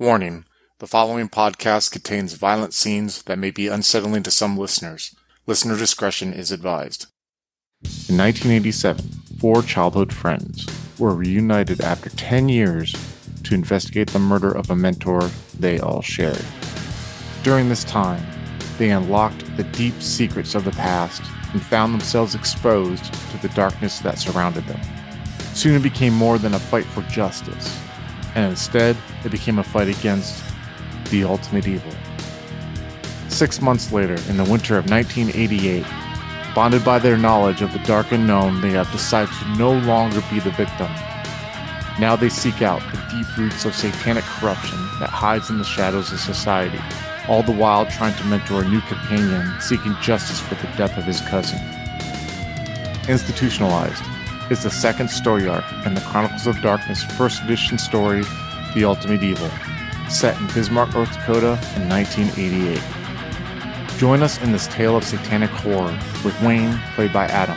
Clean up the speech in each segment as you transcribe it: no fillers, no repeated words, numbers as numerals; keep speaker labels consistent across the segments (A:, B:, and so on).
A: Warning: the following podcast contains violent scenes that may be unsettling to some listeners. Listener discretion is advised. In 1987, four childhood friends were reunited after 10 years to investigate the murder of a mentor they all shared. During this time, they unlocked the deep secrets of the past and found themselves exposed to the darkness that surrounded them. Soon it became more than a fight for justice, and instead it became a fight against the ultimate evil. 6 months later, in the winter of 1988, bonded by their knowledge of the dark unknown, they have decided to no longer be the victim. Now they seek out the deep roots of satanic corruption that hides in the shadows of society, all the while trying to mentor a new companion seeking justice for the death of his cousin. Institutionalized is the second story arc in the Chronicles of Darkness first edition story, The Ultimate Evil, set in Bismarck, North Dakota in 1988. Join us in this tale of satanic horror with Wayne, played by Adam,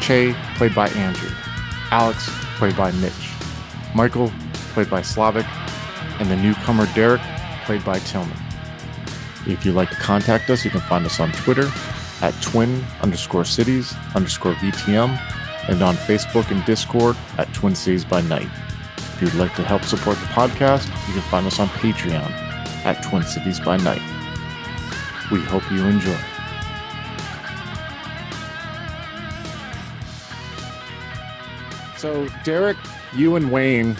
A: Che, played by Andrew, Alex, played by Mitch, Michael, played by Slavic, and the newcomer Derek, played by Tillman. If you'd like to contact us, you can find us on Twitter at twin_cities_VTM and on Facebook and Discord at Twin Cities by Night. If you'd like to help support the podcast, you can find us on Patreon at Twin Cities by Night. We hope you enjoy. So, Derek, you and Wayne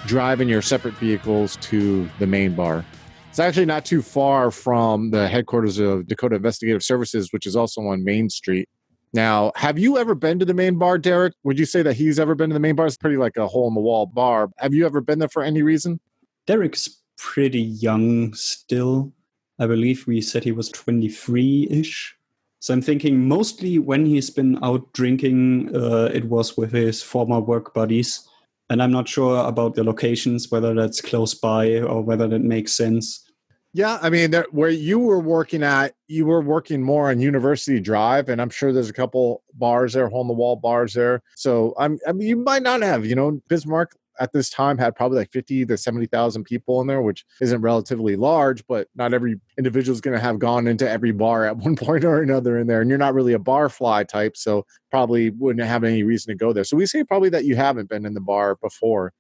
A: drive in your separate vehicles to the main bar. It's actually not too far from the headquarters of Dakota Investigative Services, which is also on Main Street. Now, have you ever been to the main bar, Derek? Would you say that he's ever been to the main bar? It's pretty like a hole-in-the-wall bar. Have you ever been there for any reason?
B: Derek's pretty young still. I believe we said he was 23-ish. So I'm thinking mostly when he's been out drinking, it was with his former work buddies. And I'm not sure about the locations, whether that's close by or whether that makes sense.
A: Yeah, I mean, where you were working at, you were working more on University Drive, and I'm sure there's a couple bars there, hole-in-the-wall bars there. So I mean, you might not have, Bismarck at this time had probably like 50 to 70,000 people in there, which isn't relatively large, but not every individual is going to have gone into every bar at one point or another in there. And you're not really a bar fly type, so probably wouldn't have any reason to go there. So we say probably that you haven't been in the bar before.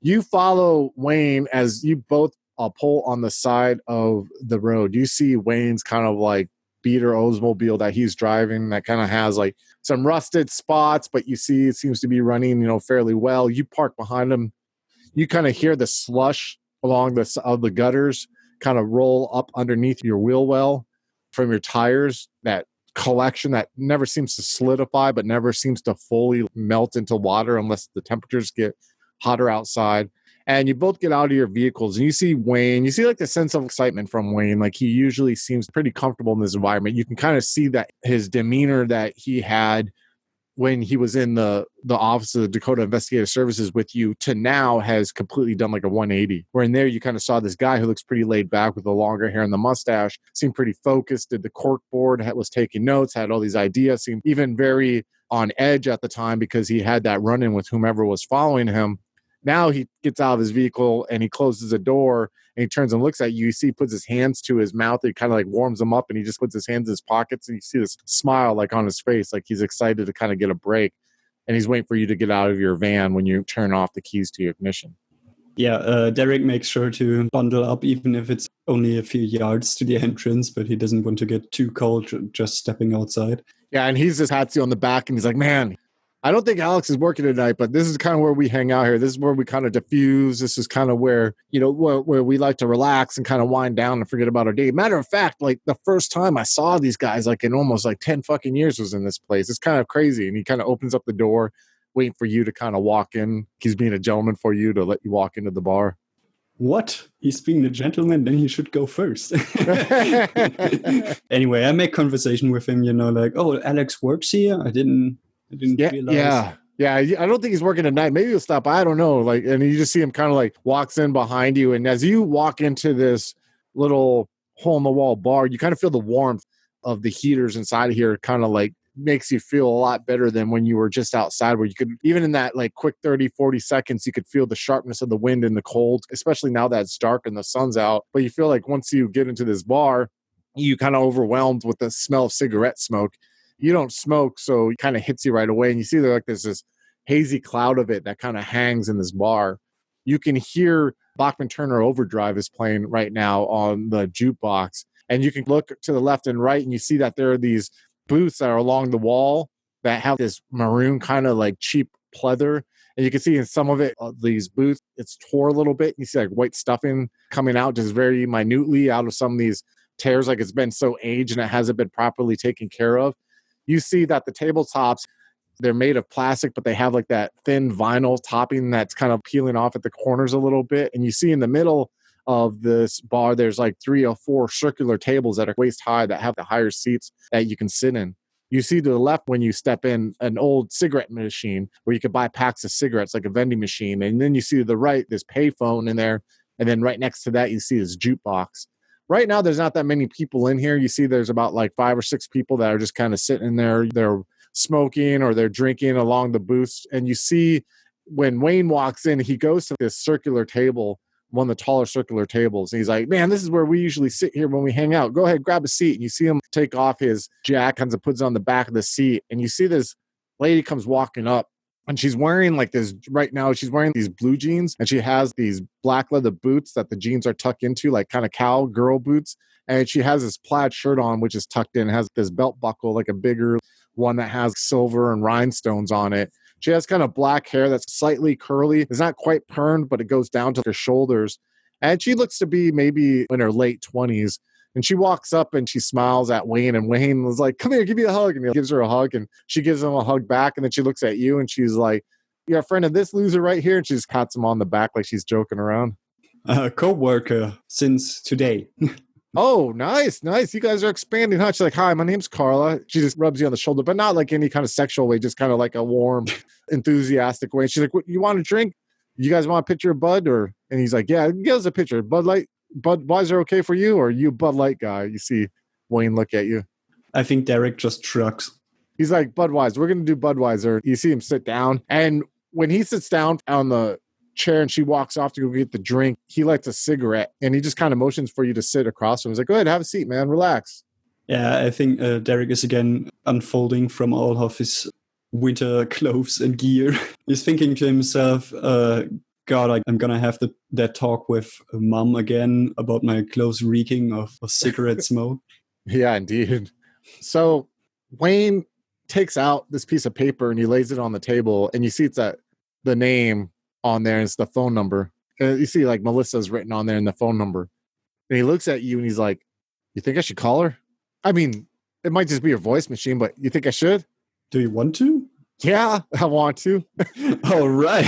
A: You follow Wayne as you both pull on the side of the road. You see Wayne's kind of like beater Oldsmobile that he's driving that kind of has like some rusted spots, but you see it seems to be running, fairly well. You park behind him. You kind of hear the slush along the gutters kind of roll up underneath your wheel well from your tires, that collection that never seems to solidify, but never seems to fully melt into water unless the temperatures get hotter outside. And you both get out of your vehicles and you see Wayne, you see like the sense of excitement from Wayne. Like he usually seems pretty comfortable in this environment. You can kind of see that his demeanor that he had when he was in the office of the Dakota Investigative Services with you to now has completely done like a 180. Where in there you kind of saw this guy who looks pretty laid back with the longer hair and the mustache, seemed pretty focused, did the cork board, was taking notes, had all these ideas, seemed even very on edge at the time because he had that run-in with whomever was following him. Now he gets out of his vehicle and he closes the door and he turns and looks at you. You see he puts his hands to his mouth. It kind of like warms him up and he just puts his hands in his pockets and you see this smile like on his face, like he's excited to kind of get a break. And he's waiting for you to get out of your van when you turn off the keys to your ignition.
B: Yeah, Derek makes sure to bundle up even if it's only a few yards to the entrance, but he doesn't want to get too cold just stepping outside.
A: Yeah, and he's just hats you on the back and he's like, man, I don't think Alex is working tonight, but this is kind of where we hang out here. This is where we kind of diffuse. This is kind of where, where we like to relax and kind of wind down and forget about our day. Matter of fact, like the first time I saw these guys, like in almost like 10 fucking years was in this place. It's kind of crazy. And he kind of opens up the door, waiting for you to kind of walk in. He's being a gentleman for you to let you walk into the bar.
B: What? He's being a gentleman, then he should go first. Anyway, I make conversation with him, like, oh, Alex works here? I didn't realize.
A: Yeah. I don't think he's working tonight. Maybe he'll stop by. I don't know. Like, and you just see him kind of like walks in behind you. And as you walk into this little hole in the wall bar, you kind of feel the warmth of the heaters inside of here kind of like makes you feel a lot better than when you were just outside, where you could, even in that like quick 30, 40 seconds, you could feel the sharpness of the wind and the cold, especially now that it's dark and the sun's out. But you feel like once you get into this bar, you kind of overwhelmed with the smell of cigarette smoke. You don't smoke, so it kind of hits you right away. And you see there like there's this hazy cloud of it that kind of hangs in this bar. You can hear Bachman Turner Overdrive is playing right now on the jukebox. And you can look to the left and right, and you see that there are these booths that are along the wall that have this maroon kind of like cheap pleather. And you can see in some of it, these booths, it's tore a little bit. You see like white stuffing coming out just very minutely out of some of these tears, like it's been so aged and it hasn't been properly taken care of. You see that the tabletops, they're made of plastic, but they have like that thin vinyl topping that's kind of peeling off at the corners a little bit. And you see in the middle of this bar, there's like 3 or 4 circular tables that are waist high that have the higher seats that you can sit in. You see to the left when you step in an old cigarette machine where you could buy packs of cigarettes, like a vending machine. And then you see to the right, this payphone in there. And then right next to that, you see this jukebox. Right now, there's not that many people in here. You see there's about like 5 or 6 people that are just kind of sitting there. They're smoking or they're drinking along the booths. And you see when Wayne walks in, he goes to this circular table, one of the taller circular tables. And he's like, man, this is where we usually sit here when we hang out. Go ahead, grab a seat. And you see him take off his jacket and puts it on the back of the seat. And you see this lady comes walking up. And she's wearing like this right now, she's wearing these blue jeans and she has these black leather boots that the jeans are tucked into, like kind of cowgirl boots. And she has this plaid shirt on, which is tucked in, has this belt buckle, like a bigger one that has silver and rhinestones on it. She has kind of black hair that's slightly curly. It's not quite permed, but it goes down to her shoulders. And she looks to be maybe in her late 20s. And she walks up and she smiles at Wayne. And Wayne was like, come here, give me a hug. And he gives her a hug. And she gives him a hug back. And then she looks at you and she's like, you're a friend of this loser right here. And she just pats him on the back like she's joking around.
B: Co-worker since today.
A: Oh, nice. You guys are expanding, huh? She's like, hi, my name's Carla. She just rubs you on the shoulder, but not like any kind of sexual way, just kind of like a warm, enthusiastic way. She's like, what, you want a drink? You guys want a picture of Bud? And he's like, yeah, give us a picture. Bud Light, Budweiser okay for you? Or are you a Bud Light guy? You see Wayne look at you.
B: I think Derek just shrugs.
A: He's like, Budweiser, we're going to do Budweiser. You see him sit down. And when he sits down on the chair and she walks off to go get the drink, he lights a cigarette and he just kind of motions for you to sit across from him. He's like, go ahead, have a seat, man, relax.
B: Yeah, I think Derek is again unfolding from all of his winter clothes and gear. He's thinking to himself, God, I'm going to have that talk with Mom again about my clothes reeking of cigarette smoke. Yeah, indeed. So Wayne takes out this piece of paper and he lays it on the table and you see it's the name on there and it's the phone number. And you see like Melissa's written on there and the phone number. And he looks at you and he's like, you think I should call her? I mean, it might just be your voice machine, but you think I should? Do you want to? Yeah, I want to. All right.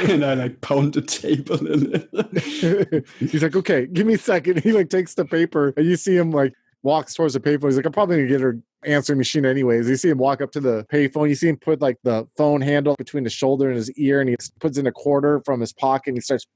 B: And I like pound the table in it. He's like, okay, give me a second. He like takes the paper and you see him like walks towards the payphone. He's like, I'm probably gonna get her answering machine anyways. You see him walk up to the payphone. You see him put like the phone handle between his shoulder and his ear, and he puts in a quarter from his pocket and he starts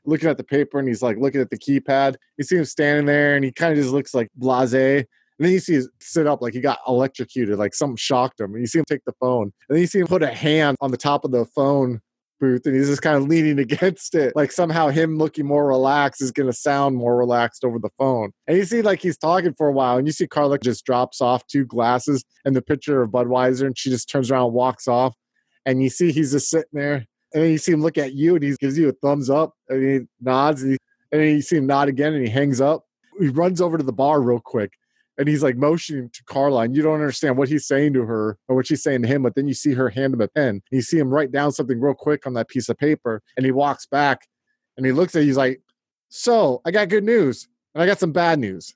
B: looking at the paper and he's like looking at the keypad. You see him standing there and he kind of just looks like blasé. And then you see him sit up like he got electrocuted, like something shocked him. And you see him take the phone. And then you see him put a hand on the top of the phone booth and he's just kind of leaning against it. Like somehow him looking more relaxed is going to sound more relaxed over the phone. And you see like he's talking for a while and you see Carla just drops off 2 glasses and the picture of Budweiser and she just turns around and walks off. And you see he's just sitting there. And then you see him look at you and he gives you a thumbs up and he nods. And then you see him nod again and he hangs up. He runs over to the bar real quick. And he's like motioning to Carla, and you don't understand what he's saying to her or what she's saying to him. But then you see her hand him a pen. You see him write down something real quick on that piece of paper. And he walks back and he looks at you. He's like, so I got good news and I got some bad news.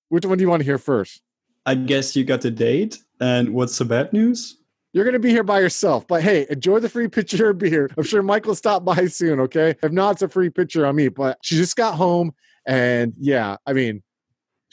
B: Which one do you want to hear first? I guess you got the date. And what's the bad news? You're going to be here by yourself. But hey, enjoy the free pitcher of beer. I'm sure Mike will stop by soon, okay? If not, it's a free pitcher on me. But she just got home. And yeah, I mean,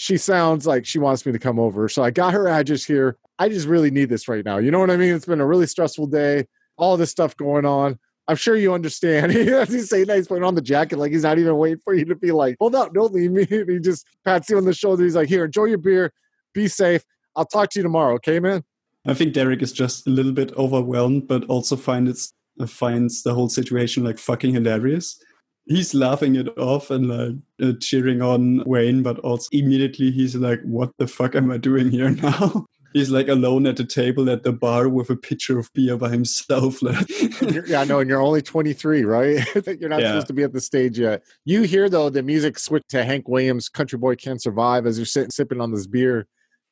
B: she sounds like she wants me to come over. So I got her address here. I just really need this right now. You know what I mean? It's been a really stressful day. All this stuff going on. I'm sure you understand. He's saying that he's putting on the jacket like he's not even waiting for you to be like, hold up, don't leave me. And he just pats you on the shoulder. He's like, here, enjoy your beer. Be safe. I'll talk to you tomorrow. Okay, man? I think Derek is just a little bit overwhelmed, but also finds the whole situation like fucking hilarious. He's laughing it off and like cheering on Wayne, but also immediately he's like, what the fuck am I doing here now? He's like alone at the table at the bar with a pitcher of beer by himself.
A: Yeah, I know, and you're only 23, right? You're not supposed to be at the stage yet. You hear, though, the music switch to Hank Williams' Country Boy Can't Survive as you're sitting sipping on this beer.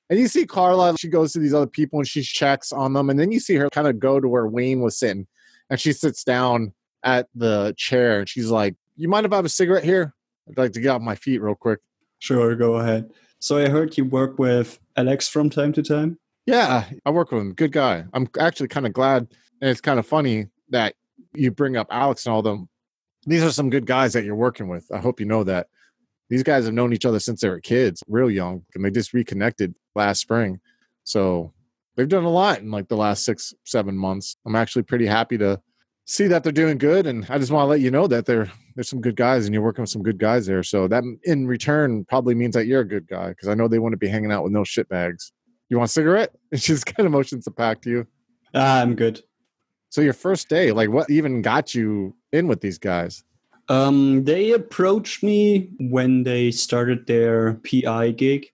A: And you see Carla, she goes to these other people and she checks on them. And then you see her kind of go to where Wayne was sitting. And she sits down at the chair and she's like, you mind if I have a cigarette here? I'd like to get off my feet real quick.
B: Sure, go ahead. So I heard you work with Alex from time to time?
A: Yeah, I work with him. Good guy. I'm actually kind of glad. And it's kind of funny that you bring up Alex and all them. These are some good guys that you're working with. I hope you know that. These guys have known each other since they were kids, real young, and they just reconnected last spring. So they've done a lot in like the last 6-7 months. I'm actually pretty happy to see that they're doing good. And I just want to let you know that there's some good guys and you're working with some good guys there. So that in return probably means that you're a good guy because I know they wouldn't be hanging out with no shitbags. You want a cigarette? And she just kind of motions the pack to you.
B: I'm good.
A: So your first day, like what even got you in with these guys?
B: They approached me when they started their PI gig.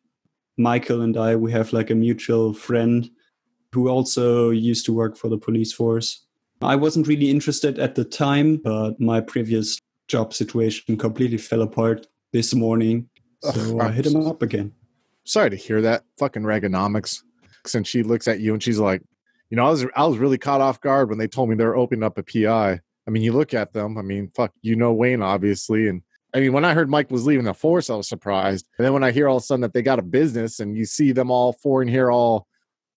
B: Michael and I, we have like a mutual friend who also used to work for the police force. I wasn't really interested at the time, but my previous job situation completely fell apart this morning. So I hit him up again.
A: Sorry to hear that. Fucking Reaganomics. And she looks at you and she's like, you know, I was really caught off guard when they told me they're opening up a PI. I mean, you look at them. I mean, fuck, you know Wayne, obviously. And I mean, when I heard Mike was leaving the force, I was surprised. And then when I hear all of a sudden that they got a business and you see them all four in here all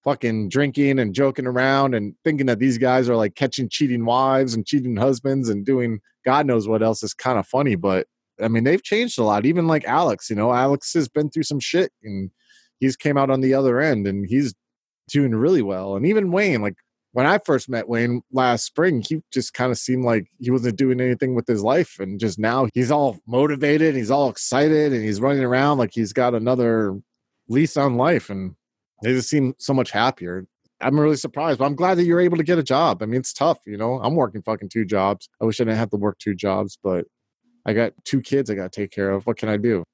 A: fucking drinking and joking around and thinking that these guys are like catching cheating wives and cheating husbands and doing God knows what else is kind of funny. But I mean, they've changed a lot. Even like Alex, you know, Alex has been through some shit and he's came out on the other end and he's doing really well. And even Wayne, like when I first met Wayne last spring, he just kind of seemed like he wasn't doing anything with his life. And just now he's all motivated, and he's all excited, and he's running around like he's got another lease on life. And they just seem so much happier. I'm really surprised, but I'm glad that you're able to get a job. I mean, it's tough, you know. I'm working fucking 2 jobs. I wish I didn't have to work 2 jobs, but I got 2 kids I got to take care of. What can I do?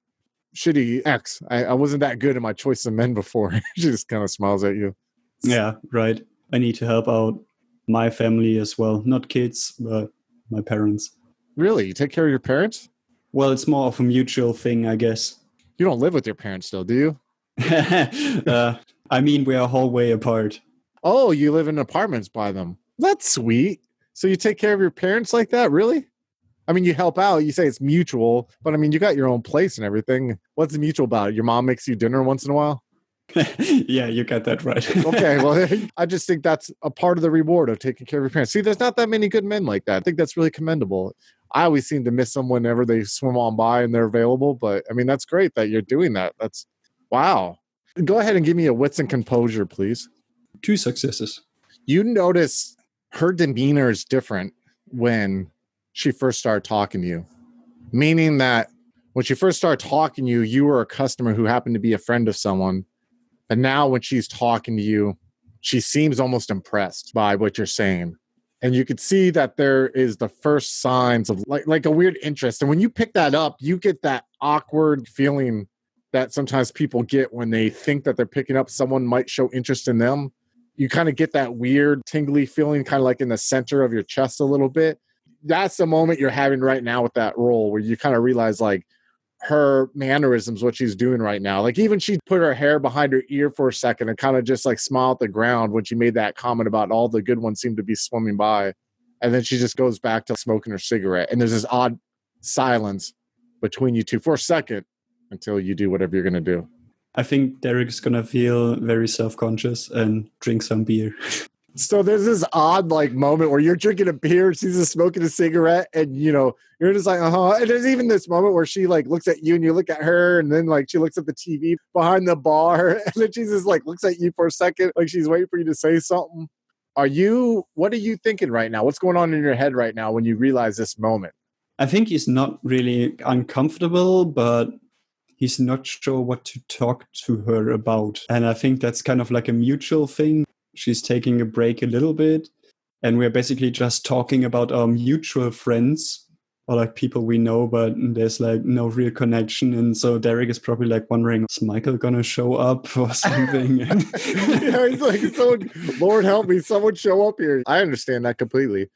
A: Shitty ex. I wasn't that good in my choice of men before. She just kind of smiles at you.
B: Yeah, right. I need to help out my family as well. Not kids, but my parents.
A: Really? You take care of your parents?
B: Well, it's more of a mutual thing, I guess.
A: You don't live with your parents still, do you?
B: I mean, we're a whole way apart.
A: Oh, you live in apartments by them. That's sweet. So you take care of your parents like that? Really? I mean, you help out. You say it's mutual, but I mean, you got your own place and everything. What's the mutual about it? Your mom makes you dinner once in a while?
B: Yeah, you got that right.
A: Okay, well, I just think that's a part of the reward of taking care of your parents. See, there's not that many good men like that. I think that's really commendable. I always seem to miss them whenever they swim on by and they're available. But I mean, that's great that you're doing that. That's wow. Go ahead and give me a wits and composure, please.
B: 2 successes.
A: You notice her demeanor is different when she first started talking to you, meaning that when she first started talking to you, you were a customer who happened to be a friend of someone. And now when she's talking to you, she seems almost impressed by what you're saying. And you could see that there is the first signs of like a weird interest. And when you pick that up, you get that awkward feeling that sometimes people get when they think that they're picking up someone might show interest in them. You kind of get that weird tingly feeling kind of like in the center of your chest a little bit. That's the moment you're having right now with that role where you kind of realize like her mannerisms, what she's doing right now. Like even she put her hair behind her ear for a second and kind of just like smiled at the ground when she made that comment about all the good ones seem to be swimming by. And then she just goes back to smoking her cigarette. And there's this odd silence between you two for a second until you do whatever you're going to do.
B: I think Derek's going to feel very self-conscious and drink some beer.
A: So there's this odd like moment where you're drinking a beer, she's just smoking a cigarette, and you know, you're just like, And there's even this moment where she like looks at you and you look at her, and then like she looks at the TV behind the bar, and then she just like looks at you for a second, like she's waiting for you to say something. What are you thinking right now? What's going on in your head right now when you realize this moment?
B: I think he's not really uncomfortable, but he's not sure what to talk to her about. And I think that's kind of like a mutual thing. she's taking a break a little bit. And we're basically just talking about our mutual friends or like people we know, but there's like no real connection. And so Derek is probably like wondering, is Michael gonna show up or something?
A: Yeah, he's like, Lord help me, someone show up here. I understand that completely.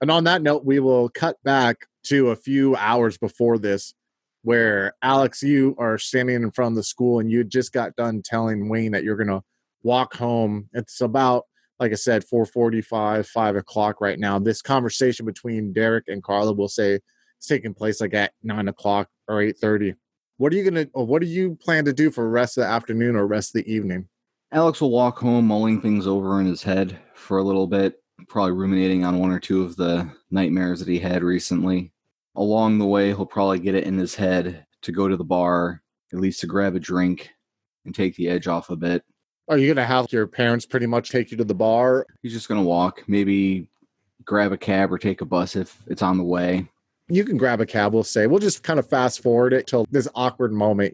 A: And on that note, we will cut back to a few hours before this, where Alex, you are standing in front of the school and you just got done telling Wayne that you're going to walk home. It's about, like I said, 4:45, 5 o'clock right now. This conversation between Derek and Carla will say it's taking place like at 9 o'clock or 8:30. What do you plan to do for the rest of the afternoon or rest of the evening?
C: Alex will walk home, mulling things over in his head for a little bit, probably ruminating on one or two of the nightmares that he had recently. Along the way, he'll probably get it in his head to go to the bar, at least to grab a drink and take the edge off a bit.
A: Are you going to have your parents pretty much take you to the bar?
C: He's just going to walk, maybe grab a cab or take a bus if it's on the way.
A: You can grab a cab, we'll say. We'll just kind of fast forward it till this awkward moment,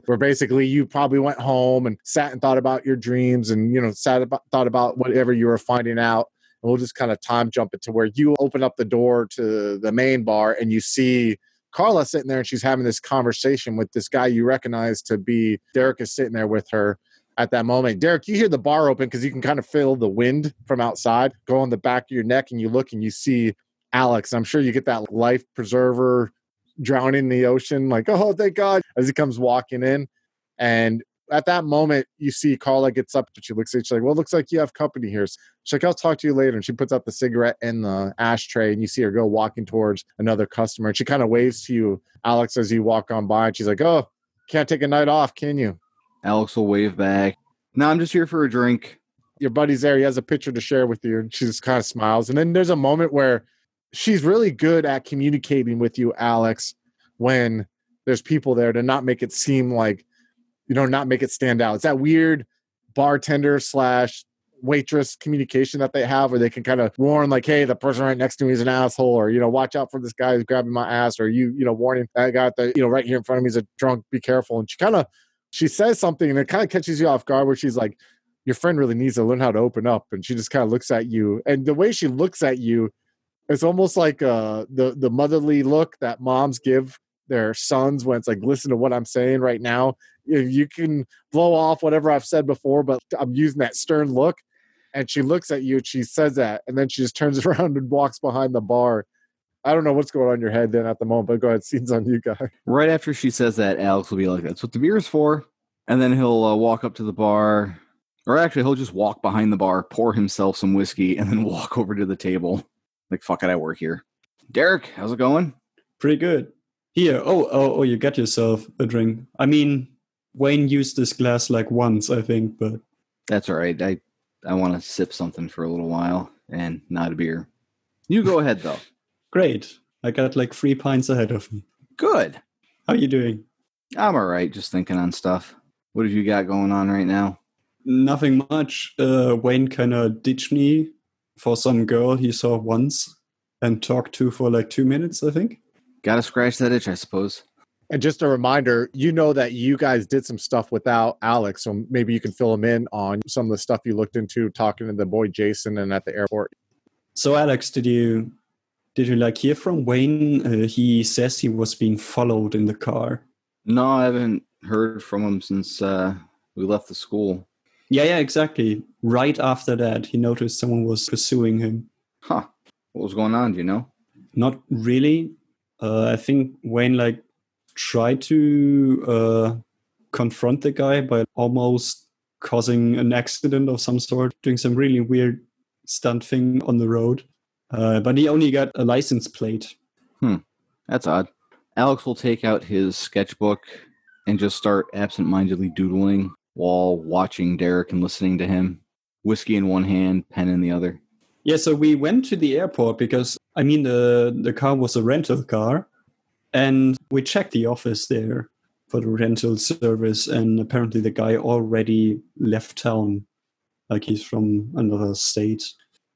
A: where basically you probably went home and sat and thought about your dreams and, thought about whatever you were finding out. And we'll just kind of time jump it to where you open up the door to the main bar and you see Carla sitting there and she's having this conversation with this guy you recognize to be Derek is sitting there with her at that moment. Derek, you hear the bar open because you can kind of feel the wind from outside go on the back of your neck and you look and you see Alex. I'm sure you get that life preserver drowning in the ocean, like, oh, thank God, as he comes walking in. And at that moment, you see Carla gets up, but she looks at you, she's like, well, it looks like you have company here. She's like, I'll talk to you later. And she puts out the cigarette in the ashtray, and you see her go walking towards another customer. And she kind of waves to you, Alex, as you walk on by. And she's like, oh, can't take a night off, can you?
C: Alex will wave back. No, I'm just here for a drink.
A: Your buddy's there. He has a picture to share with you. And she just kind of smiles. And then there's a moment where she's really good at communicating with you, Alex, when there's people there to not make it seem like, not make it stand out. It's that weird bartender / waitress communication that they have where they can kind of warn like, hey, the person right next to me is an asshole, or, watch out for this guy who's grabbing my ass, or warning that guy right here in front of me is a drunk, be careful. And she says something and it kind of catches you off guard where she's like, your friend really needs to learn how to open up. And she just kind of looks at you. And the way she looks at you, it's almost like the motherly look that moms give their sons when it's like, listen to what I'm saying right now. You can blow off whatever I've said before, but I'm using that stern look. And she looks at you and she says that. And then she just turns around and walks behind the bar. I don't know what's going on in your head then at the moment, but go ahead. Scene's on you, guy.
C: Right after she says that, Alex will be like, that's what the beer's for. And then he'll walk up to the bar. Or actually, he'll just walk behind the bar, pour himself some whiskey, and then walk over to the table. Like, fuck it, I work here. Derek, how's it going?
B: Pretty good. Here. Oh, you got yourself a drink. I mean, Wayne used this glass like once, I think, but...
C: That's all right. I want to sip something for a little while, and not a beer. You go ahead, though.
B: Great. I got like 3 pints ahead of me.
C: Good.
B: How you doing?
C: I'm all right, just thinking on stuff. What have you got going on right now?
B: Nothing much. Wayne kind of ditched me for some girl he saw once and talked to for like 2 minutes, I think.
C: Gotta scratch that itch, I suppose.
A: And just a reminder, that you guys did some stuff without Alex, so maybe you can fill him in on some of the stuff you looked into talking to the boy Jason and at the airport.
B: So Alex, did you like hear from Wayne? He says he was being followed in the car.
C: No, I haven't heard from him since we left the school.
B: Yeah, exactly. Right after that, he noticed someone was pursuing him.
C: Huh. What was going on, do you know?
B: Not really. I think Wayne tried to confront the guy by almost causing an accident of some sort, doing some really weird stunt thing on the road. But he only got a license plate.
C: That's odd. Alex will take out his sketchbook and just start absentmindedly doodling while watching Derek and listening to him. Whiskey in one hand, pen in the other.
B: Yeah, so we went to the airport because, the car was a rental car. And we checked the office there for the rental service. And apparently the guy already left town. Like he's from another state.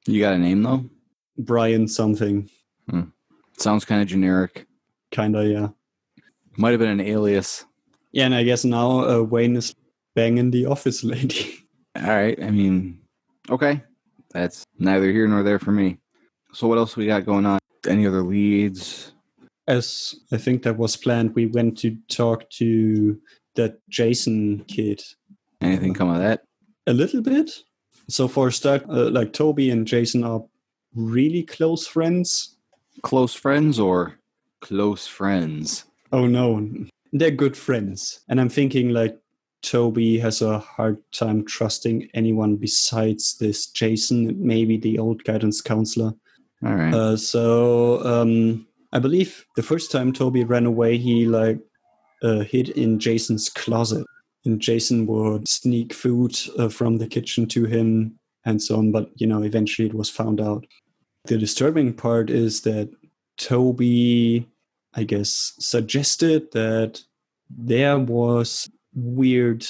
C: You got a name, though?
B: Brian something.
C: Sounds kind of generic.
B: Kinda, yeah.
C: Might have been an alias.
B: Yeah, and I guess now Wayne is banging the office lady.
C: All right. Okay. That's neither here nor there for me. So what else we got going on? Any other leads?
B: As I think that was planned, we went to talk to that Jason kid.
C: Anything come of that?
B: A little bit. So for a start, like Toby and Jason are really close friends.
C: Close friends or close friends?
B: Oh no, they're good friends. And I'm thinking like Toby has a hard time trusting anyone besides this Jason, maybe the old guidance counselor.
C: All right.
B: So I believe the first time Toby ran away, he hid in Jason's closet. And Jason would sneak food from the kitchen to him and so on. But, eventually it was found out. The disturbing part is that Toby, I guess, suggested that there was weird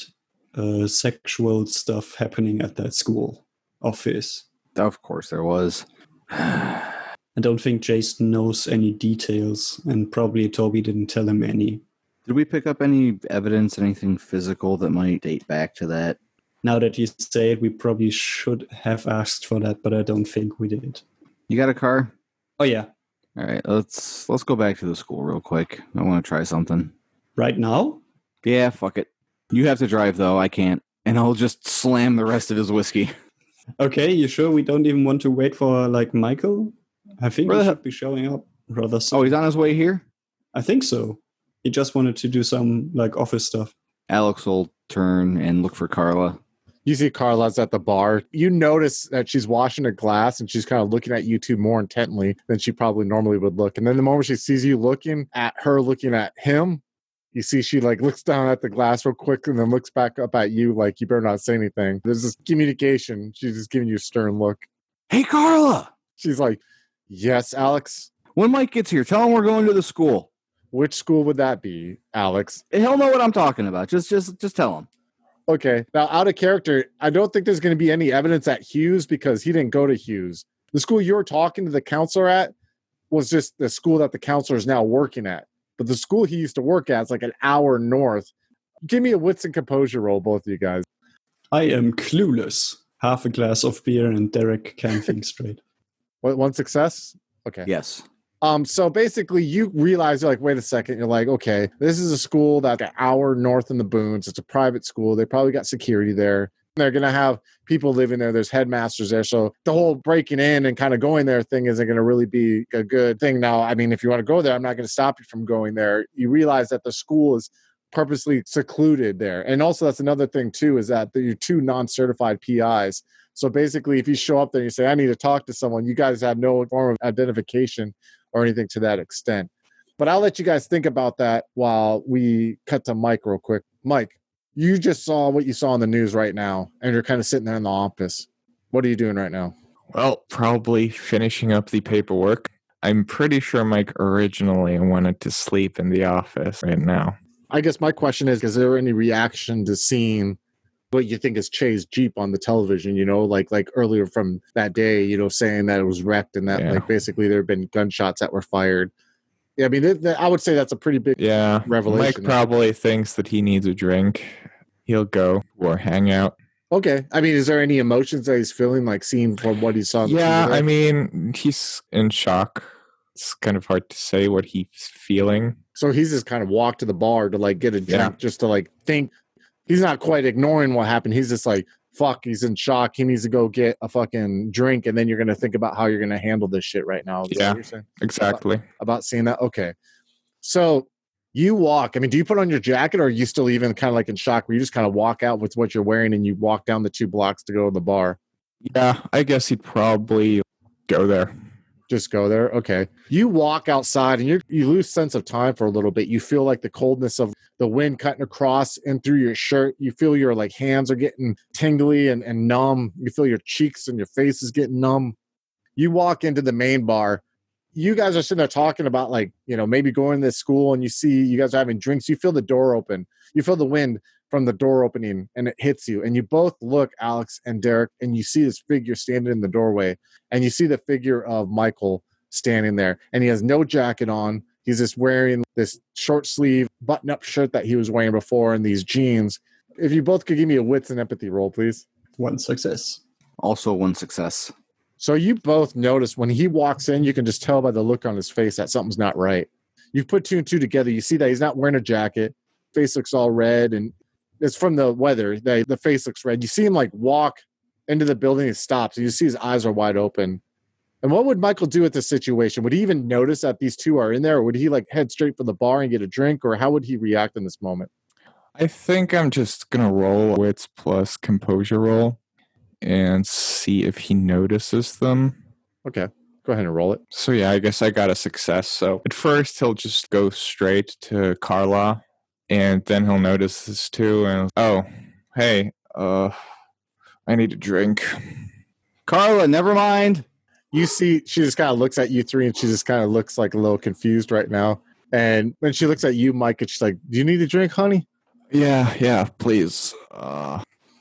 B: sexual stuff happening at that school of his.
C: Of course there was.
B: I don't think Jason knows any details, and probably Toby didn't tell him any.
C: Did we pick up any evidence, anything physical that might date back to that?
B: Now that you say it, we probably should have asked for that, but I don't think we did.
C: You got a car?
B: Oh, yeah.
C: All right, let's go back to the school real quick. I want to try something.
B: Right now?
C: Yeah, fuck it. You have to drive, though. I can't. And I'll just slam the rest of his whiskey.
B: Okay, you sure we don't even want to wait for, Michael? I think he should be showing up rather soon.
C: Oh, he's on his way here?
B: I think so. He just wanted to do some, office stuff.
C: Alex will turn and look for Carla.
A: You see Carla's at the bar. You notice that she's washing her glass and she's kind of looking at you two more intently than she probably normally would look. And then the moment she sees you looking at her, looking at him, you see she looks down at the glass real quick and then looks back up at you like you better not say anything. There's this communication. She's just giving you a stern look.
C: Hey, Carla!
A: She's like, yes, Alex?
C: When Mike gets here, tell him we're going to the school.
A: Which school would that be, Alex?
C: He'll know what I'm talking about. Just tell him.
A: Okay. Now, out of character, I don't think there's going to be any evidence at Hughes because he didn't go to Hughes. The school you were talking to the counselor at was just the school that the counselor is now working at. But the school he used to work at is an hour north. Give me a wits and composure roll, both of you guys.
B: I am clueless. Half a glass of beer and Derek can't think straight.
A: What, one success? Okay.
C: Yes.
A: So basically you realize you're wait a second. You're okay, this is a school that's an hour north in the boons. It's a private school. They probably got security there. They're going to have people living there. There's headmasters there. So the whole breaking in and kind of going there thing isn't going to really be a good thing. Now, I mean, if you want to go there, I'm not going to stop you from going there. You realize that the school is purposely secluded there. And also that's another thing too, is that you're two non-certified PIs. So basically if you show up there and you say, I need to talk to someone, you guys have no form of identification or anything to that extent. But I'll let you guys think about that while we cut to Mike real quick. Mike, you just saw what you saw in the news right now, and you're kind of sitting there in the office. What are you doing right now?
D: Well, probably finishing up the paperwork. I'm pretty sure Mike originally wanted to sleep in the office right now.
A: I guess my question is there any reaction to seeing what you think is Che's Jeep on the television, like earlier from that day, saying that it was wrecked and that basically there have been gunshots that were fired. Yeah, I mean, I would say that's a pretty big revelation.
D: Mike probably thinks that he needs a drink. He'll go or hang out.
A: Okay. I mean, is there any emotions that he's feeling, seeing from what he saw?
D: Yeah, I mean, he's in shock. It's kind of hard to say what he's feeling.
A: So he's just kind of walked to the bar to get a drink, just to think. He's not quite ignoring what happened. He's just fuck, he's in shock. He needs to go get a fucking drink, and then you're going to think about how you're going to handle this shit right now. Is that what you're saying?
D: Exactly.
A: About seeing that? Okay. So you walk. I mean, do you put on your jacket, or are you still even kind of in shock where you just kind of walk out with what you're wearing and you walk down the 2 blocks to go to the bar?
D: Yeah, I guess he'd probably go there.
A: Just go there? Okay. You walk outside and you lose sense of time for a little bit. You feel the coldness of the wind cutting across and through your shirt. You feel your hands are getting tingly and numb. You feel your cheeks and your face is getting numb. You walk into the main bar. You guys are sitting there talking about maybe going to this school, and you see you guys are having drinks. You feel the door open. You feel the wind from the door opening, and it hits you. And you both look, Alex and Derek, and you see this figure standing in the doorway. And you see the figure of Michael standing there. And he has no jacket on. He's just wearing this short sleeve button-up shirt that he was wearing before and these jeans. If you both could give me a wits and empathy roll, please.
B: 1 success.
C: Also 1 success.
A: So you both notice when he walks in, you can just tell by the look on his face that something's not right. You put 2 and 2 together. You see that he's not wearing a jacket. Face looks all red, and it's from the weather. The face looks red. You see him like walk into the building and stops, and you see his eyes are wide open. And what would Michael do with this situation? Would he even notice that these 2 are in there, or would he like head straight for the bar and get a drink, or how would he react in this moment?
D: I think I'm just going to roll wits plus composure roll and see if he notices them.
A: Okay, go ahead and roll it.
D: So yeah, I guess I got a success. So at first he'll just go straight to Carla, and then he'll notice this too. And oh, hey, I need a drink.
C: Carla, never mind.
A: You see, she just kind of looks at you 3, and she just kind of looks like a little confused right now. And when she looks at you, Mike, and she's like, "Do you need a drink, honey?"
D: Yeah, please.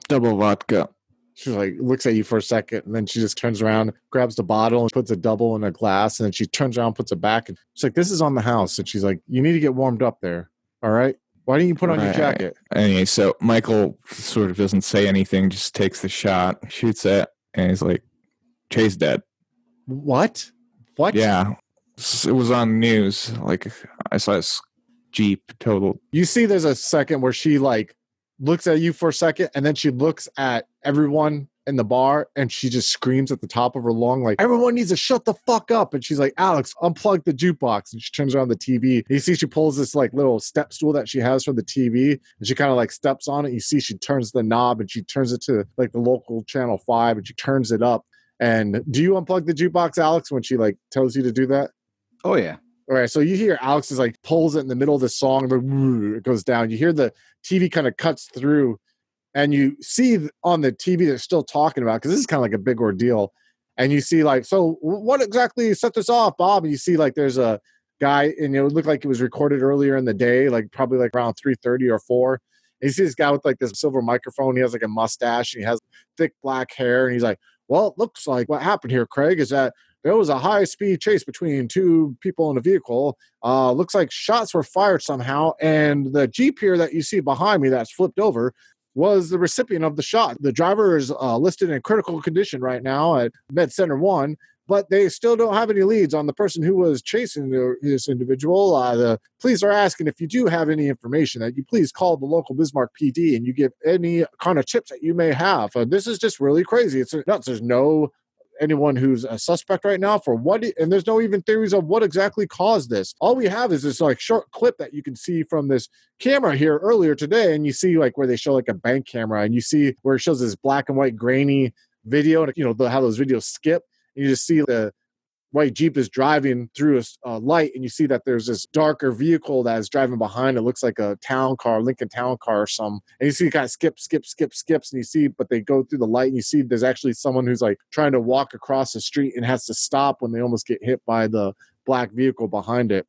D: Double vodka.
A: She like looks at you for a second, and then she just turns around, grabs the bottle, and puts a double in a glass, and then she turns around, puts it back, and she's like, "This is on the house." And she's like, "You need to get warmed up there. All right? Why didn't you put on your jacket?"
D: Anyway, so Michael sort of doesn't say anything, just takes the shot, shoots it, and he's like, "Jay's dead."
A: What?
D: Yeah, it was on the news. Like, I saw his Jeep totaled.
A: You see there's a second where she like looks at you for a second, and then she looks at everyone in the bar, and she just screams at the top of her lung, like, "Everyone needs to shut the fuck up." And she's like, "Alex, unplug the jukebox." And she turns around the TV. And you see she pulls this like little step stool that she has for the TV, and she kind of like steps on it. You see she turns the knob, and she turns it to like the local channel 5, and she turns it up. And do you unplug the jukebox, Alex, when she like tells you to do that?
C: Oh, yeah.
A: All right, so you hear Alex is like pulls it in the middle of the song, and it goes down. You hear the TV kind of cuts through, and you see on the TV they're still talking about, because this is kind of like a big ordeal. And you see like, "So what exactly set this off, Bob?" And you see like there's a guy, and it looked like it was recorded earlier in the day, like probably like around 3:30 or 4. And you see this guy with like this silver microphone. He has like a mustache, and he has thick black hair, and he's like, "Well, it looks like what happened here, Craig, is that there was a high-speed chase between 2 people in a vehicle. Looks like shots were fired somehow, and the Jeep here that you see behind me that's flipped over was the recipient of the shot. The driver is listed in critical condition right now at MedCenter One, but they still don't have any leads on the person who was chasing this individual. The police are asking if you do have any information that you please call the local Bismarck PD and you give any kind of tips that you may have. This is just really crazy. It's nuts. There's no anyone who's a suspect right now for what, and there's no even theories of what exactly caused this. All we have is this like short clip that you can see from this camera here earlier today, and you see like where they show like a bank camera, and you see where it shows this black and white grainy video, and you know how those videos skip, and you just see the white Jeep is driving through a light, and you see that there's this darker vehicle that is driving behind. It looks like a town car, Lincoln Town car or something. And you see it kind of skips, and you see, but they go through the light, and you see there's actually someone who's like trying to walk across the street and has to stop when they almost get hit by the black vehicle behind it.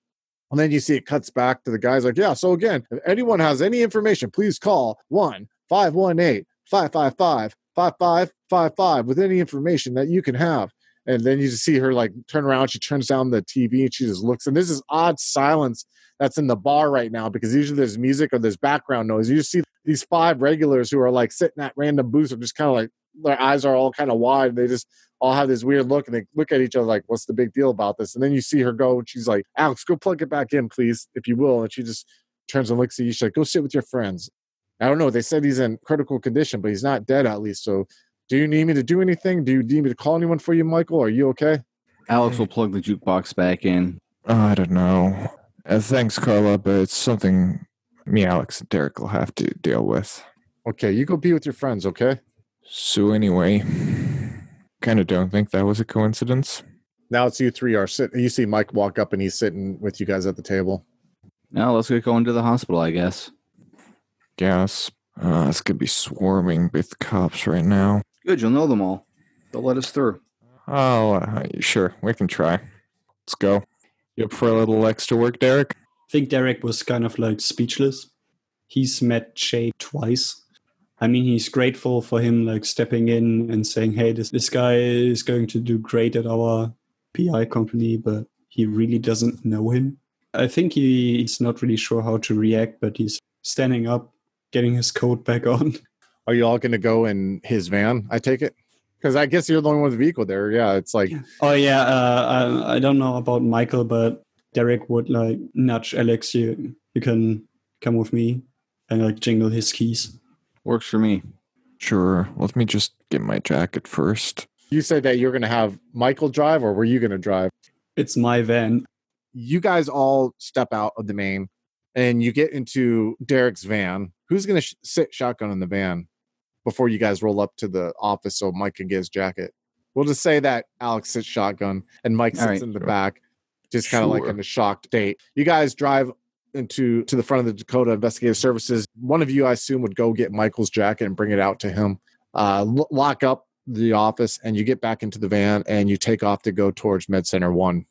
A: And then you see it cuts back to the guys like, "Yeah, so again, if anyone has any information, please call 1-518-555-5555 with any information that you can have." And then you just see her like turn around. She turns down the TV and she just looks. And there's this odd silence that's in the bar right now, because usually there's music or there's background noise. You just see these 5 regulars who are like sitting at random booths, are just kind of like, their eyes are all kind of wide. And they just all have this weird look, and they look at each other like, "What's the big deal about this?" And then you see her go, and she's like, "Alex, go plug it back in, please, if you will." And she just turns and looks at you. She's like, "Go sit with your friends." I don't know. They said he's in critical condition, but he's not dead at least. So do you need me to do anything? Do you need me to call anyone for you, Michael? Are you okay?
C: Alex will plug the jukebox back in.
D: I don't know. Thanks, Carla, but it's something me, Alex, and Derek will have to deal with.
A: Okay, you go be with your friends, okay?
D: So anyway, kind of don't think that was a coincidence.
A: Now it's you 3 are sitting. You see Mike walk up, and he's sitting with you guys at the table.
C: Now let's get going to the hospital, I guess.
D: Guess. This could be swarming with cops right now.
C: Good, you'll know them all. They'll let us through.
D: Oh, sure, we can try. Let's go. You up for a little extra work, Derek?
B: I think Derek was kind of like speechless. He's met Shay twice. I mean, he's grateful for him like stepping in and saying, "Hey, this guy is going to do great at our PI company," but he really doesn't know him. I think he's not really sure how to react, but he's standing up, getting his coat back on.
A: Are you all going to go in his van, I take it? Because I guess you're the only one with a vehicle there. Yeah, it's like...
B: Oh, yeah. I don't know about Michael, but Derek would like nudge Alex. You can come with me, and like jingle his keys.
C: Works for me.
D: Sure. Let me just get my jacket first.
A: You said that you're going to have Michael drive, or were you going to drive?
B: It's my van.
A: You guys all step out of the main, and you get into Derek's van. Who's going to sit shotgun in the van before you guys roll up to the office so Mike can get his jacket? We'll just say that Alex sits shotgun and Mike sits in the back, just kind of like in a shocked state. You guys drive to the front of the Dakota Investigative Services. One of you, I assume, would go get Michael's jacket and bring it out to him. Lock up the office, and you get back into the van, and you take off to go towards MedCenter One.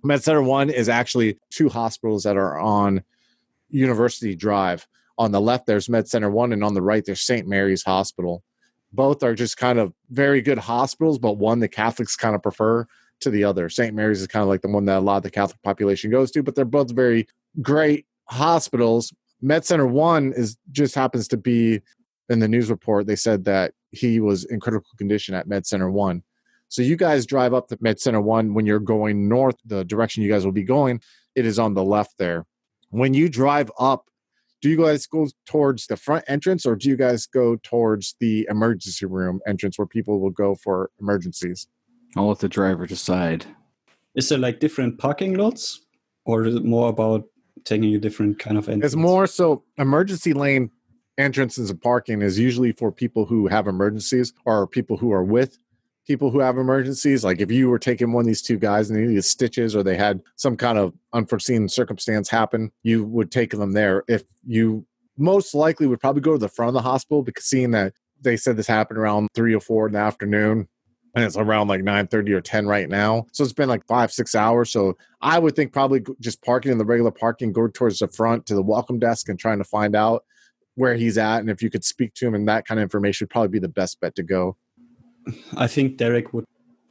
A: MedCenter One is actually 2 hospitals that are on University Drive. On the left, there's MedCenter One, and on the right, there's St. Mary's Hospital. Both are just kind of very good hospitals, but one the Catholics kind of prefer to the other. St. Mary's is kind of like the one that a lot of the Catholic population goes to, but they're both very great hospitals. MedCenter One just happens to be, in the news report, they said that he was in critical condition at MedCenter One. So you guys drive up to MedCenter One. When you're going north, the direction you guys will be going, it is on the left there. When you drive up, do you guys go towards the front entrance, or do you guys go towards the emergency room entrance where people will go for emergencies?
C: I'll let the driver decide.
B: Is there like different parking lots, or is it more about taking a different kind of entrance?
A: It's more so emergency lane entrances and parking is usually for people who have emergencies or people who are with people who have emergencies. Like if you were taking one of these 2 guys and they needed stitches, or they had some kind of unforeseen circumstance happen, you would take them there. If you most likely would probably go to the front of the hospital, because seeing that they said this happened around 3 or 4 in the afternoon, and it's around like 9:30 or 10 right now. So it's been like 5-6 hours. So I would think probably just parking in the regular parking, go towards the front to the welcome desk and trying to find out where he's at. And if you could speak to him, and that kind of information would probably be the best bet to go.
B: I think Derek would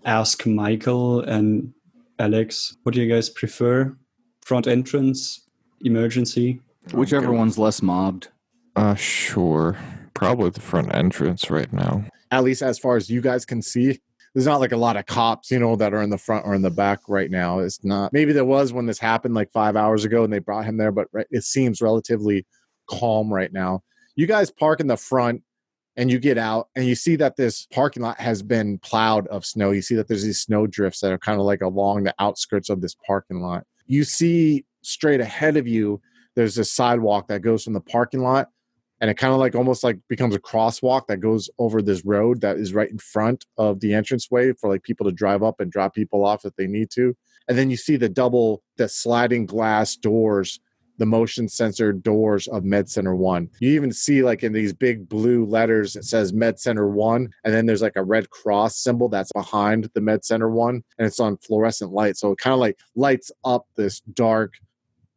B: ask Michael and Alex, what do you guys prefer? Front entrance, emergency?
C: Whichever one's less mobbed.
D: Sure. Probably the front entrance right now.
A: At least as far as you guys can see, there's not like a lot of cops, that are in the front or in the back right now. It's not. Maybe there was when this happened like 5 hours ago and they brought him there, but it seems relatively calm right now. You guys park in the front, and you get out, and you see that this parking lot has been plowed of snow. You see that there's these snow drifts that are kind of like along the outskirts of this parking lot. You see straight ahead of you, there's this sidewalk that goes from the parking lot, and it kind of like almost like becomes a crosswalk that goes over this road that is right in front of the entranceway for like people to drive up and drop people off if they need to. And then you see the sliding glass doors, the motion sensor doors of MedCenter One. You even see like in these big blue letters, it says MedCenter One. And then there's like a red cross symbol that's behind the MedCenter One, and it's on fluorescent light. So it kind of like lights up this dark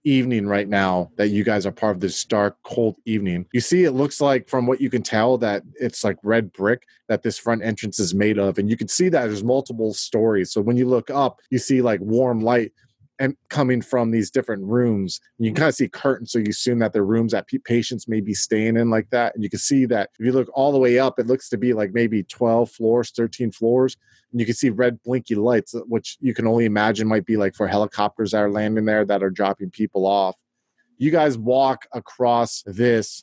A: evening right now that you guys are part of this dark, cold evening. You see, it looks like, from what you can tell, that it's like red brick that this front entrance is made of. And you can see that there's multiple stories. So when you look up, you see like warm light and coming from these different rooms. And you can kind of see curtains, so you assume that they're rooms that patients may be staying in like that. And you can see that if you look all the way up, it looks to be like maybe 12 floors, 13 floors. And you can see red blinky lights, which you can only imagine might be like for helicopters that are landing there that are dropping people off. You guys walk across this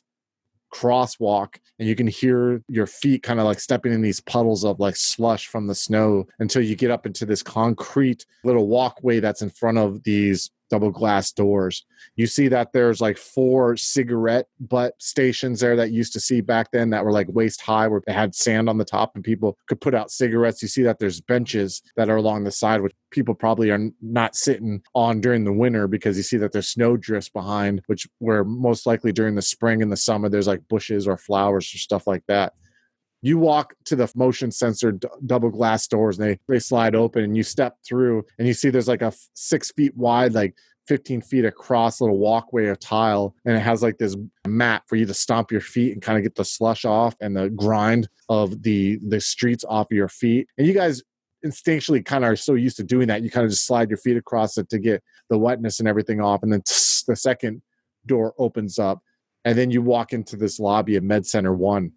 A: crosswalk, and you can hear your feet kind of like stepping in these puddles of like slush from the snow until you get up into this concrete little walkway that's in front of these double glass doors. You see that there's like 4 cigarette butt stations there that you used to see back then that were like waist high, where they had sand on the top and people could put out cigarettes. You see that there's benches that are along the side, which people probably are not sitting on during the winter, because you see that there's snow drifts behind, which where most likely during the spring and the summer, there's like bushes or flowers or stuff like that. You walk to the motion sensor double glass doors, and they slide open, and you step through, and you see there's like a 6 feet wide, like 15 feet across little walkway of tile, and it has like this mat for you to stomp your feet and kind of get the slush off and the grind of the streets off of your feet. And you guys instinctually kind of are so used to doing that, you kind of just slide your feet across it to get the wetness and everything off. And then the second door opens up, and then you walk into this lobby of MedCenter One.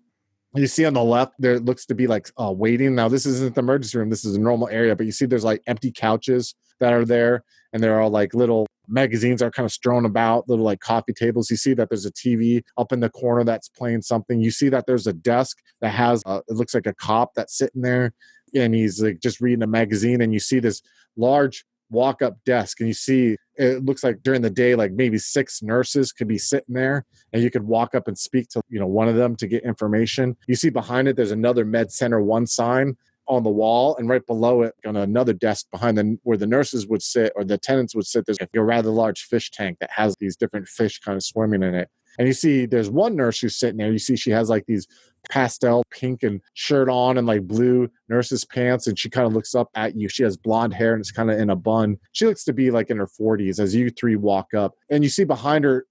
A: You see on the left, there looks to be like waiting. Now, this isn't the emergency room. This is a normal area, but you see there's like empty couches that are there, and there are like little magazines are kind of strewn about, little like coffee tables. You see that there's a TV up in the corner that's playing something. You see that there's a desk that has, it looks like a cop that's sitting there, and he's like just reading a magazine, and you see this large walk-up desk, and you see it looks like during the day like maybe 6 nurses could be sitting there, and you could walk up and speak to one of them to get information. You see behind it there's another MedCenter One sign on the wall, and right below it on another desk behind where the nurses would sit or the attendants would sit, there's a rather large fish tank that has these different fish kind of swimming in it. And you see there's one nurse who's sitting there. You see she has like these pastel pink and shirt on and like blue nurse's pants, and she kind of looks up at you. She has blonde hair and it's kind of in a bun. She looks to be like in her 40s as you 3 walk up, and you see behind her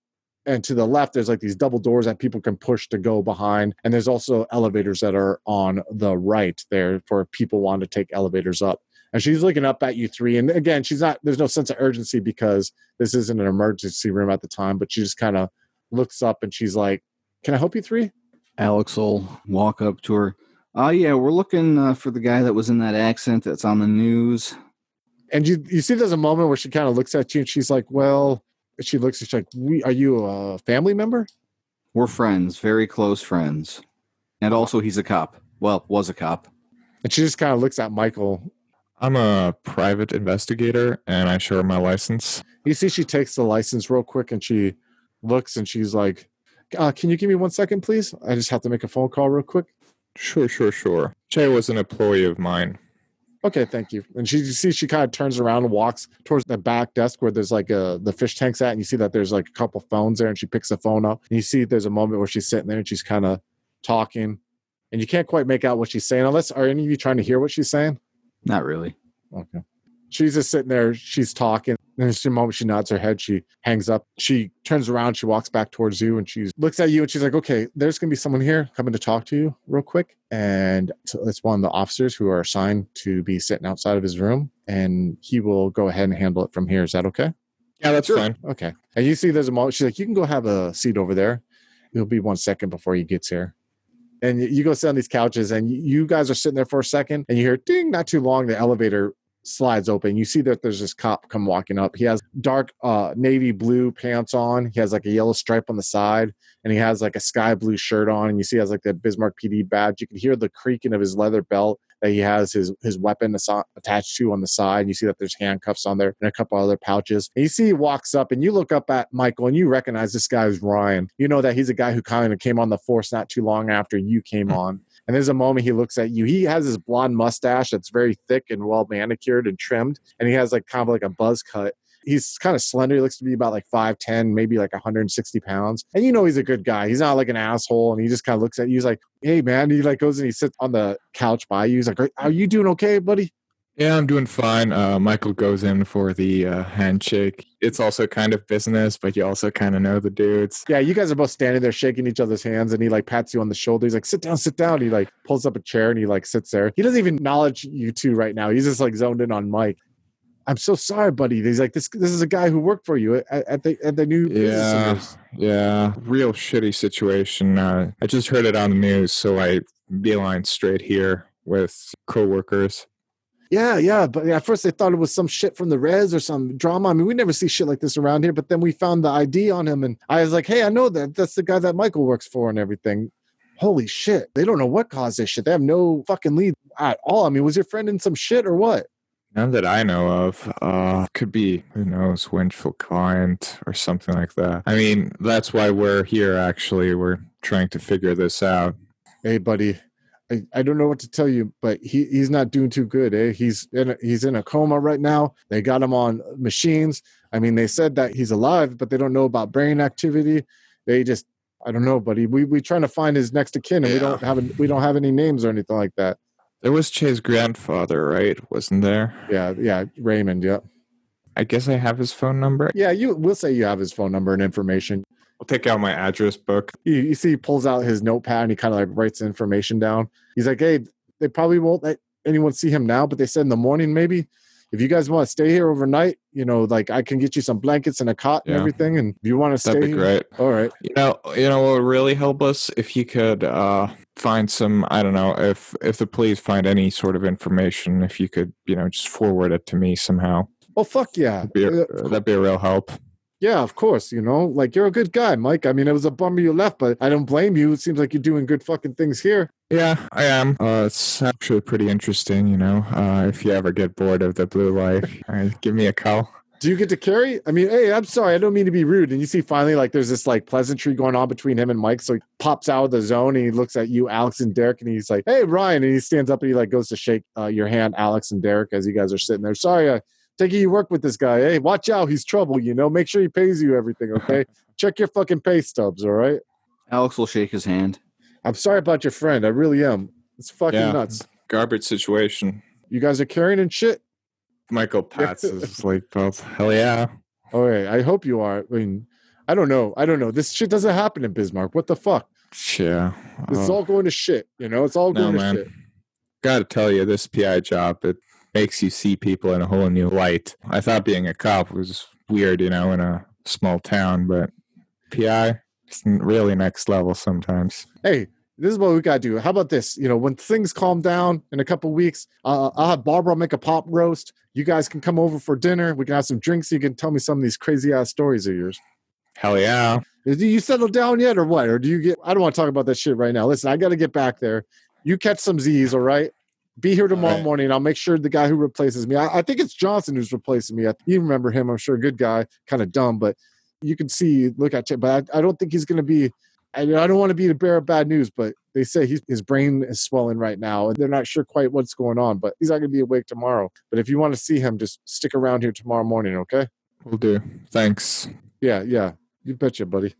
A: and to the left there's like these double doors that people can push to go behind, and there's also elevators that are on the right there for people wanting to take elevators up. And she's looking up at you 3, and again, there's no sense of urgency because this isn't an emergency room at the time, but she just kind of looks up and she's like, "Can I help you 3?"
C: Alex will walk up to her. Yeah, we're looking for the guy that was in that accident that's on the news.
A: And you see there's a moment where she kind of looks at you and she's like, well, she looks at you like, are you a family member?
C: We're friends, very close friends. And also he's a cop. Well, was a cop.
A: And she just kind of looks at Michael.
D: I'm a private investigator, and I show her my license.
A: You see she takes the license real quick, and she looks, and she's like, can you give me 1 second, please? I just have to make a phone call real quick.
D: Sure. Che was an employee of mine.
A: Okay, thank you. And she kind of turns around and walks towards the back desk where there's like the fish tank's at, and you see that there's like a couple phones there, and she picks the phone up. And you see there's a moment where she's sitting there and she's kind of talking, and you can't quite make out what she's saying. Are any of you trying to hear what she's saying?
C: Not really.
A: Okay. She's just sitting there. She's talking. And in the moment she nods her head, she hangs up. She turns around. She walks back towards you, and she looks at you, and she's like, okay, there's going to be someone here coming to talk to you real quick. And it's one of the officers who are assigned to be sitting outside of his room, and he will go ahead and handle it from here. Is that okay?
D: Yeah, that's fine.
A: Okay. And you see there's a moment. She's like, you can go have a seat over there. It'll be 1 second before he gets here. And you go sit on these couches, and you guys are sitting there for a second, and you hear ding, not too long, the elevator slides open. You see that there's this cop come walking up. He has dark navy blue pants on. He has like a yellow stripe on the side, and he has like a sky blue shirt on. And you see he has like the Bismarck PD badge. You can hear the creaking of his leather belt that he has his weapon attached to on the side. And you see that there's handcuffs on there and a couple other pouches. And you see he walks up, and you look up at Michael, and you recognize this guy is Ryan. You know that he's a guy who kind of came on the force not too long after you came on. And there's a moment he looks at you. He has his blonde mustache that's very thick and well manicured and trimmed. And he has like kind of like a buzz cut. He's kind of slender. He looks to be about like 5'10", maybe like 160 pounds. And you know he's a good guy. He's not like an asshole. And he just kind of looks at you. He's like, hey, man. He like goes and he sits on the couch by you. He's like, are you doing okay, buddy?
D: Yeah, I'm doing fine. Michael goes in for the handshake. It's also kind of business, but you also kind of know the dudes.
A: Yeah, you guys are both standing there shaking each other's hands, and he like pats you on the shoulder. He's like, sit down. He like pulls up a chair and he like sits there. He doesn't even acknowledge you two right now. He's just like zoned in on Mike. I'm so sorry, buddy. He's like, this is a guy who worked for you at the new business.
D: Yeah, real shitty situation. I just heard it on the news, so I beeline straight here with coworkers.
A: Yeah, but at first they thought it was some shit from the res or some drama. I mean, we never see shit like this around here, but then we found the ID on him, and I was like, hey, I know that's the guy that Michael works for and everything. Holy shit. They don't know what caused this shit. They have no fucking lead at all. I mean, was your friend in some shit or what?
D: None that I know of. Could be, who knows, vengeful client or something like that. I mean, that's why we're here, actually. We're trying to figure this out.
A: Hey, buddy. I don't know what to tell you, but he's not doing too good, eh? He's in a coma right now. They got him on machines. I mean, they said that he's alive, but they don't know about brain activity. I don't know, buddy. We trying to find his next of kin, and we don't have any names or anything like that.
D: There was Che's grandfather, right? Wasn't there?
A: Yeah, Raymond. Yeah.
D: I guess I have his phone number.
A: Yeah, we'll say you have his phone number and information.
D: I'll take out my address book.
A: You see he pulls out his notepad and he kind of like writes the information down. He's like, hey, they probably won't let anyone see him now, but they said in the morning maybe. If you guys want to stay here overnight, like I can get you some blankets and a cot and everything. And if you want to stay,
D: that'd be great.
A: All right.
D: You know what would really help us if you could find some, I don't know, if the police find any sort of information, if you could, just forward it to me somehow.
A: Oh, fuck yeah.
D: That'd be a real help.
A: Yeah, of course, like you're a good guy, Mike. I mean, it was a bummer you left, but I don't blame you. It seems like you're doing good fucking things here.
D: Yeah, I am. It's actually pretty interesting, if you ever get bored of the blue life, give me a call.
A: Do you get to carry? I mean, hey, I'm sorry. I don't mean to be rude. And you see finally like there's this like pleasantry going on between him and Mike. So he pops out of the zone and he looks at you, Alex and Derek, and he's like, hey, Ryan. And he stands up and he like goes to shake your hand, Alex and Derek, as you guys are sitting there. Sorry, take it you work with this guy. Hey, watch out. He's trouble, Make sure he pays you everything, okay? Check your fucking pay stubs, all right?
C: Alex will shake his hand.
A: I'm sorry about your friend. I really am. It's fucking nuts.
D: Garbage situation.
A: You guys are carrying and shit?
D: Michael pats his like belt. Hell yeah.
A: All right. I hope you are. I mean, I don't know. This shit doesn't happen in Bismarck. What the fuck?
D: Yeah.
A: It's all going to shit. It's all going to shit.
D: Gotta tell you, this PI job, it makes you see people in a whole new light. I thought being a cop was weird, in a small town, but PI, it's really next level sometimes.
A: Hey, this is what we gotta do. How about this? When things calm down in a couple weeks, I'll have Barbara make a pop roast. You guys can come over for dinner. We can have some drinks. You can tell me some of these crazy ass stories of yours.
D: Hell yeah.
A: Do you settle down yet or what? Or do you I don't want to talk about that shit right now. Listen, I got to get back there. You catch some Z's, all right? Be here tomorrow morning. I'll make sure the guy who replaces me, I think it's Johnson who's replacing me. You remember him, I'm sure. Good guy, kind of dumb, but you can see, look at it. But I don't think he's going to be, I don't want to be the bearer of bad news, but they say his brain is swelling right now. And they're not sure quite what's going on, but he's not going to be awake tomorrow. But if you want to see him, just stick around here tomorrow morning, okay?
D: Will do. Thanks.
A: Yeah. You betcha, buddy.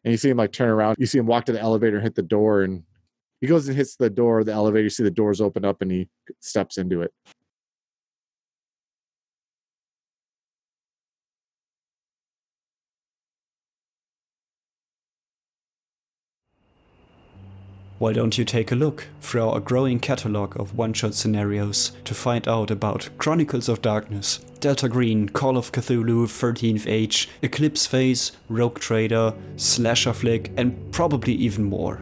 A: And you see him like turn around. You see him walk to the elevator, hit the door, and he goes and hits the door of the elevator. You see the doors open up and he steps into it.
B: Why don't you take a look through our growing catalog of one-shot scenarios to find out about Chronicles of Darkness, Delta Green, Call of Cthulhu, 13th Age, Eclipse Phase, Rogue Trader, Slasher Flick, and probably even more.